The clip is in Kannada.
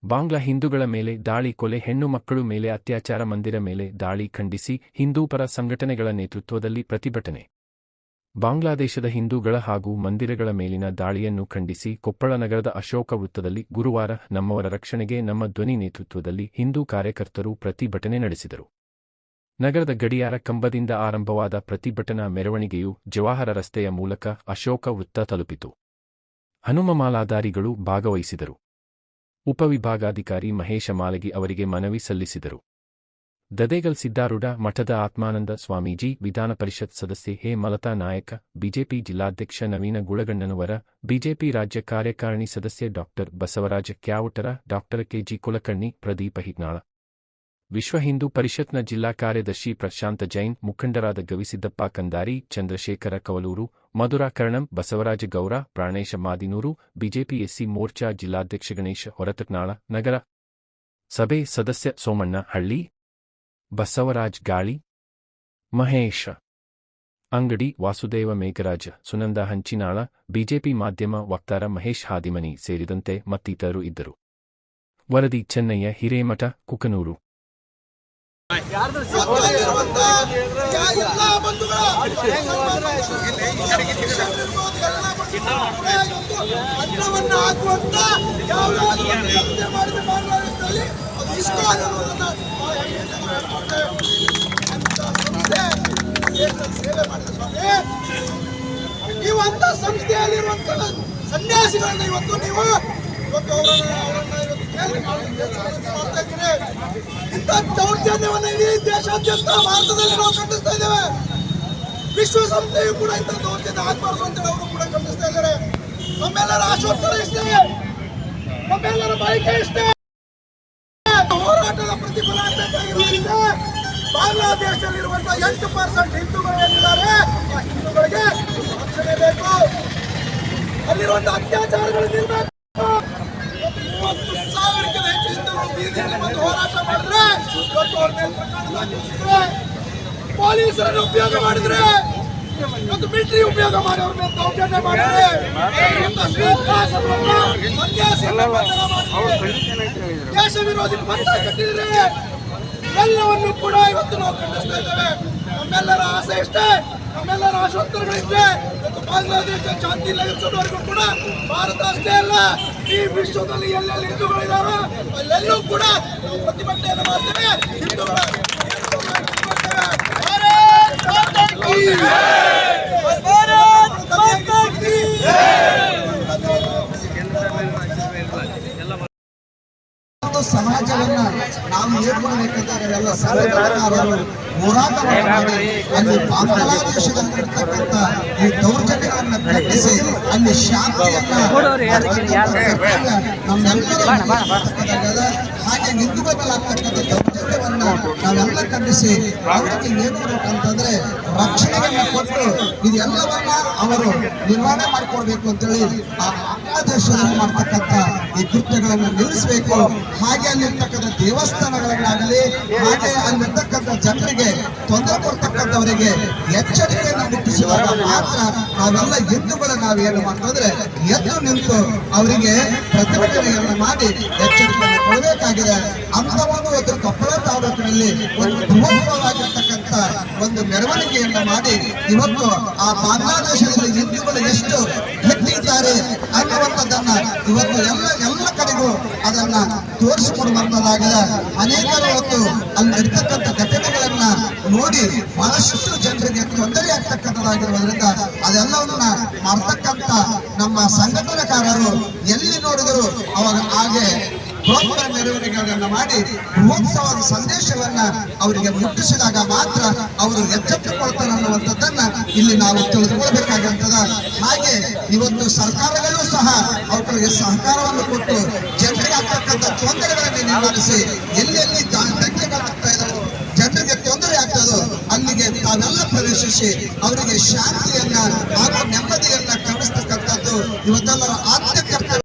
ಬಾಂಗ್ಲಾ ಹಿಂದೂಗಳ ಮೇಲೆ ದಾಳಿ, ಕೊಲೆ, ಹೆಣ್ಣು ಮಕ್ಕಳು ಮೇಲೆ ಅತ್ಯಾಚಾರ, ಮಂದಿರ ಮೇಲೆ ದಾಳಿ ಖಂಡಿಸಿ ಹಿಂದೂಪರ ಸಂಘಟನೆಗಳ ನೇತೃತ್ವದಲ್ಲಿ ಪ್ರತಿಭಟನೆ. ಬಾಂಗ್ಲಾದೇಶದ ಹಿಂದೂಗಳ ಹಾಗೂ ಮಂದಿರಗಳ ಮೇಲಿನ ದಾಳಿಯನ್ನು ಖಂಡಿಸಿ ಕೊಪ್ಪಳ ನಗರದ ಅಶೋಕ ವೃತ್ತದಲ್ಲಿ ಗುರುವಾರ ನಮ್ಮವರ ರಕ್ಷಣೆಗೆ ನಮ್ಮ ಧ್ವನಿ ನೇತೃತ್ವದಲ್ಲಿ ಹಿಂದೂ ಕಾರ್ಯಕರ್ತರು ಪ್ರತಿಭಟನೆ ನಡೆಸಿದರು. ನಗರದ ಗಡಿಯಾರ ಕಂಬದಿಂದ ಆರಂಭವಾದ ಪ್ರತಿಭಟನಾ ಮೆರವಣಿಗೆಯು ಜವಾಹರ ರಸ್ತೆಯ ಮೂಲಕ ಅಶೋಕ ವೃತ್ತ ತಲುಪಿತು. ಹನುಮಮಾಲಾಧಾರಿಗಳು ಭಾಗವಹಿಸಿದರು. ಉಪವಿಭಾಗಾಧಿಕಾರಿ ಮಹೇಶ ಮಾಲಗಿ ಅವರಿಗೆ ಮನವಿ ಸಲ್ಲಿಸಿದರು. ದದೇಗಲ್ ಸಿದ್ದಾರೂಢ ಮಠದ ಆತ್ಮಾನಂದ ಸ್ವಾಮೀಜಿ, ವಿಧಾನ ಪರಿಷತ್ ಸದಸ್ಯೆ ಹೇ ಮಲತಾ ನಾಯಕ, ಬಿಜೆಪಿ ಜಿಲ್ಲಾಧ್ಯಕ್ಷ ನವೀನ ಗುಳಗಣ್ಣನವರ, ಬಿಜೆಪಿ ರಾಜ್ಯ ಕಾರ್ಯಕಾರಿಣಿ ಸದಸ್ಯ ಡಾ ಬಸವರಾಜ ಕ್ಯಾವುಟರ, ಡಾ ಕೆ.ಜಿ. ಕುಲಕರ್ಣಿ, ಪ್ರದೀಪ ಹಿಟ್ನಾಳ, ವಿಶ್ವ ಹಿಂದೂ ಪರಿಷತ್ನ ಜಿಲ್ಲಾ ಕಾರ್ಯದರ್ಶಿ ಪ್ರಶಾಂತ ಜೈನ್, ಮುಖಂಡರಾದ ಗವಿಸಿದ್ದಪ್ಪ ಕಂದಾರಿ, ಚಂದ್ರಶೇಖರ ಕವಲೂರು, ಮಧುರಾ ಕರ್ಣಂ, ಬಸವರಾಜ ಗೌರ, ಪ್ರಾಣೇಶ ಮಾದಿನೂರು, ಬಿಜೆಪಿ ಎಸ್ಸಿ ಮೋರ್ಚಾ ಜಿಲ್ಲಾಧ್ಯಕ್ಷ ಗಣೇಶ ಹೊರತಕ್ನಾಳ, ನಗರ ಸಭೆ ಸದಸ್ಯ ಸೋಮಣ್ಣ ಹಳ್ಳಿ, ಬಸವರಾಜ್ ಗಾಳಿ, ಮಹೇಶ ಅಂಗಡಿ, ವಾಸುದೇವ ಮೇಘರಾಜ, ಸುನಂದ ಹಂಚಿನಾಳ, ಬಿಜೆಪಿ ಮಾಧ್ಯಮ ವಕ್ತಾರ ಮಹೇಶ್ ಹಾದಿಮನಿ ಸೇರಿದಂತೆ ಮತ್ತಿತರರು ಇದ್ದರು. ವರದಿ ಚೆನ್ನಯ್ಯ ಹಿರೇಮಠ, ಕುಕನೂರು. ನೀವಂತ ಸಂಸ್ಥೆಯಲ್ಲಿರುವಂತಹ ಸನ್ಯಾಸಿಗಳನ್ನ ಇವತ್ತು ನೀವು ಇಂಥ ದೌರ್ಜನ್ಯವನ್ನು ಇಡೀ ದೇಶಾದ್ಯಂತ ಭಾರತದಲ್ಲಿ ನಾವು ಖಂಡಿಸ್ತಾ ಇದ್ದೇವೆ. ವಿಶ್ವಸಂಸ್ಥೆಯು ಕೂಡ ಇಂಥ ದೌರ್ಜನ್ಯ ಆಗಬಾರ್ದು ಅಂತ ಅವರು ಕೂಡ ಖಂಡಿಸ್ತಾ ಇದ್ದಾರೆ. ನಮ್ಮೆಲ್ಲರ ಆಶೋತ್ತರ ಇಷ್ಟೇ, ನಮ್ಮೆಲ್ಲರ ಬಯಕೆ ಇಷ್ಟೇ. ಹೋರಾಟದ ಪ್ರತಿಫಲ ಆಗಬೇಕಾಗಿರೋದ್ರಿಂದ ಬಾಂಗ್ಲಾದೇಶದಲ್ಲಿರುವಂತಹ 8% ಹಿಂದೂಗಳು ಏನಿದ್ದಾರೆ ಆ ಹಿಂದೂಗಳಿಗೆ ರಕ್ಷಣೆ ಬೇಕು. ಅಲ್ಲಿರುವಂತಹ ಅತ್ಯಾಚಾರಗಳು ನಿಲ್ಲಬೇಕು. 30,000ಕ್ಕಿಂತ ಹೆಚ್ಚು ಹಿಂದೂಗಳು ಬೀದಿಯಲ್ಲಿ ಬಂದು ಹೋರಾಟ ಮಾಡಿದ್ರೆ, ಇವತ್ತು ಅವ್ರ ಮೇಲೆ ಪ್ರಕರಣ ದಾಖಲಿಸಿದ್ರೆ, ಪೊಲೀಸರನ್ನು ಉಪಯೋಗ ಮಾಡಿದ್ರೆ, ಇವತ್ತು ಮಿಲಿಟರಿ ಉಪಯೋಗ ಮಾಡಿ ಅವ್ರ ಮೇಲೆ ದೌರ್ಜನ್ಯ ಮಾಡಿದ್ರೆ, ದೇಶ ವಿರೋಧಿ ಪಂಥ ಕಟ್ಟಿದ್ರೆ, ಎಲ್ಲವನ್ನು ಕೂಡ ಇವತ್ತು ನಾವು ಖಂಡಿಸ್ತಾ ಇದ್ದೇವೆ. ನಮ್ಮೆಲ್ಲರ ಆಸೆ ಇಷ್ಟೇ, ನಮ್ಮೆಲ್ಲರ ಆಶೋತ್ತರಗಳಿಷ್ಟೇ. ಇವತ್ತು ಬಾಂಗ್ಲಾದೇಶ ಶಾಂತಿ ನೆಲೆಸೋವರೆಗೂ ಕೂಡ ಭಾರತ ಅಷ್ಟೇ ಅಲ್ಲ, ಈ ವಿಶ್ವದಲ್ಲಿ ಎಲ್ಲೆಲ್ಲಿ ಹಿಂದೂಗಳಿದ್ದಾರೋ ಅಲ್ಲೆಲ್ಲೂ ಕೂಡ ನಾವು ಪ್ರತಿಭಟನೆಯನ್ನು ಮಾಡ್ತೇವೆ. ಹಿಂದೂಗಳ ಸಮಾಜವನ್ನ ನಾವು ಏರ್ಪಡಬೇಕಂದ್ರೆ ಎಲ್ಲ ಸಂಘಟನೆಗಾರರು ಹೋರಾಟವನ್ನು ಮಾಡಿ ಅಲ್ಲಿ ಬಾಂಗ್ಲಾದೇಶದಲ್ಲಿರ್ತಕ್ಕಂಥ ಈ ದೌರ್ಜನ್ಯಗಳನ್ನು ಖಂಡಿಸಿ ಅಲ್ಲಿ ಶಾಂತಿಯನ್ನ ನಮ್ಮೆಲ್ಲರ ಹಾಗೆ ಹಿಂದೂಗಳ ಮೇಲೆ ಆಗ್ತಕ್ಕಂಥ ದೌರ್ಜನ್ಯವನ್ನ ನಾವೆಲ್ಲ ಖಂಡಿಸಿ ಅವರಿಗೆ ಏನ್ ಮಾಡ್ಬೇಕಂತಂದ್ರೆ ರಕ್ಷಣೆಯನ್ನ ಕೊಟ್ಟು ಇದೆಲ್ಲವನ್ನ ಅವರು ನಿರ್ವಹಣೆ ಮಾಡಿಕೊಡ್ಬೇಕು ಅಂತೇಳಿ ಆ ಬಾಂಗ್ಲಾದೇಶದಲ್ಲಿ ಮಾಡ್ತಕ್ಕಂಥ ಈ ಕೃತ್ಯಗಳನ್ನು ನಿಲ್ಲಿಸಬೇಕು. ಹಾಗೆ ಅಲ್ಲಿರ್ತಕ್ಕಂಥ ದೇವಸ್ಥಾನಗಳನ್ನಾಗಲಿ, ಹಾಗೆ ಅಲ್ಲಿರ್ತಕ್ಕಂಥ ಜನರಿಗೆ ತೊಂದರೆ ಕೊಡ್ತಕ್ಕಂಥವರಿಗೆ ಎಚ್ಚರಿಕೆಯನ್ನು ಮುಟ್ಟಿಸಿದಾಗ ಮಾತ್ರ ನಾವೆಲ್ಲ ಹಿಂದೂಗಳು ನಾವೇನು ಮಾಡ್ತಂದ್ರೆ ಎದ್ದು ನಿಂತು ಅವರಿಗೆ ಪ್ರತಿಭಟನೆಯನ್ನು ಮಾಡಿ ಎಚ್ಚರಿಕೆಯನ್ನು ಕೊಡಬೇಕಾಗಿದೆ. ಅಂತ ಒಂದು ಕೊಪ್ಪಳ ತಾಲೂಕಿನಲ್ಲಿ ಒಂದು ಬೃಹತ್ವಾಗಿರ್ತಕ್ಕಂಥ ಒಂದು ಮೆರವಣಿಗೆಯನ್ನು ಮಾಡಿ ಇವತ್ತು ಆ ಬಾಂಗ್ಲಾದೇಶದಲ್ಲಿ ಹಿಂದೂಗಳು ಎಷ್ಟು ಗಟ್ಟಿದ್ದಾರೆ ಅನ್ನುವಂಥದ್ದನ್ನ ಇವತ್ತು ಎಲ್ಲ ಕಡೆಗೂ ಅದನ್ನ ತೋರಿಸಿಕೊಡುವಂತದ್ದಾಗಿದೆ. ಅನೇಕರು ಇವತ್ತು ಅಲ್ಲಿ ನಡೀತಕ್ಕಂಥ ಘಟನೆಗಳನ್ನ ನೋಡಿ ಬಹಳಷ್ಟು ಜನರಿಗೆ ತೊಂದರೆ ಆಗ್ತಕ್ಕಂಥದ್ದಾಗಿರುವುದರಿಂದ ಅದೆಲ್ಲವನ್ನ ಮಾಡ್ತಕ್ಕಂಥ ನಮ್ಮ ಸಂಘಟನಾಕಾರರು ಎಲ್ಲಿ ನೋಡಿದ್ರು ಅವಾಗ ಹಾಗೆ ಬೃಹತ್ ಮೆರವಣಿಗೆಗಳನ್ನು ಮಾಡಿ ಬೃಹತ್ಸವಾದ ಸಂದೇಶವನ್ನ ಅವರಿಗೆ ಮುಟ್ಟಿಸಿದಾಗ ಮಾತ್ರ ಅವರು ಎಚ್ಚೆತ್ತುಕೊಳ್ತಾರೆ ಅನ್ನುವಂಥದ್ದನ್ನ ಇಲ್ಲಿ ನಾವು ತಿಳಿದುಕೊಳ್ಬೇಕಾಗಿರ್ತದ. ಹಾಗೆ ಇವತ್ತು ಸರ್ಕಾರಗಳು ಸಹ ಅವರಿಗೆ ಸಹಕಾರವನ್ನು ಕೊಟ್ಟು ಜನರಿಗೆ ಆಗ್ತಕ್ಕಂಥ ತೊಂದರೆಗಳನ್ನು ನಿವಾರಿಸಿ ಎಲ್ಲೆಲ್ಲಿ ದಂಗೆಗಳಾಗ್ತಾ ಇದ್ದಾವೆ, ಜನರಿಗೆ ತೊಂದರೆ ಆಗ್ತದೋ ಅಲ್ಲಿಗೆ ತಾವೆಲ್ಲ ಪ್ರವೇಶಿಸಿ ಅವರಿಗೆ ಶಾಂತಿಯನ್ನ ಹಾಗೂ ನೆಮ್ಮದಿಯನ್ನ ಕಲಿಸ್ತಕ್ಕಂಥದ್ದು ಇವತ್ತೆಲ್ಲರ ಆದ್ಯ ಕರ್ತವ್ಯ